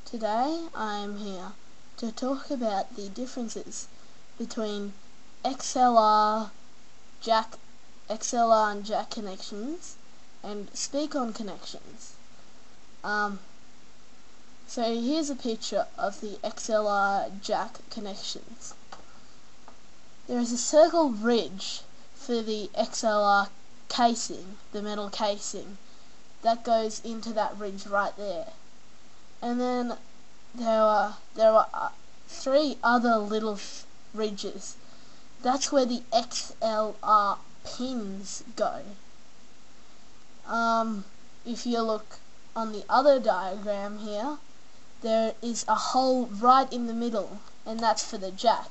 Today I am here to talk about the differences between XLR and jack connections and Speon connections. So here's a picture of the XLR jack connections. There is a circle ridge for the XLR casing, the metal casing, that goes into that ridge right there. And then there are three other little ridges. That's where the XLR pins go. If you look on the other diagram here, there is a hole right in the middle, and that's for the jack.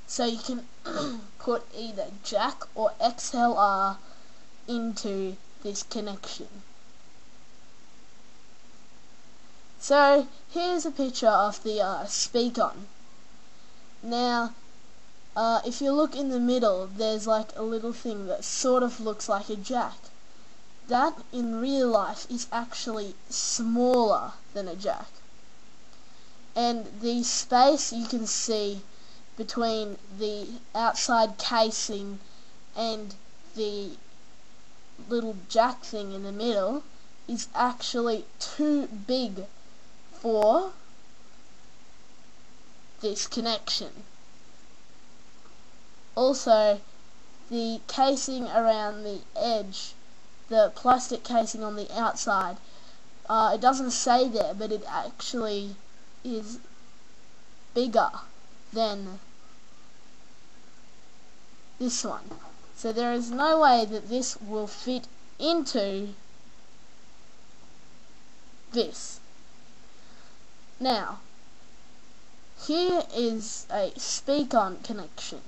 So you can put either jack or XLR into this connection. So here's a picture of the Speon. Now, if you look in the middle, there's like a little thing that sort of looks like a jack. That in real life is actually smaller than a jack. And the space you can see between the outside casing and the little jack thing in the middle is actually too big for this connection. Also, the casing around the edge, the plastic casing on the outside, it doesn't say there, but it actually is bigger than this one. So there is no way that this will fit into this. Now, here is a Speon connection.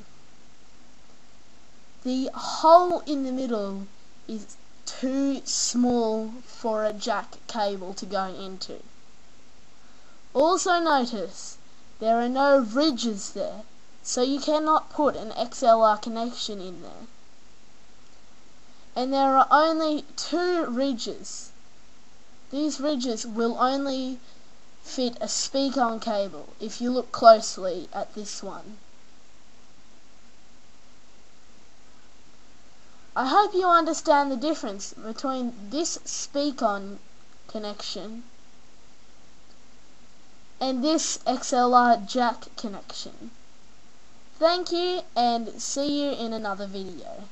The hole in the middle is too small for a jack cable to go into. Also notice there are no ridges there, so you cannot put an XLR connection in there. And there are only two ridges. These ridges will only fit a Speon cable if you look closely at this one. I hope you understand the difference between this Speon connection and this XLR jack connection. Thank you, and see you in another video.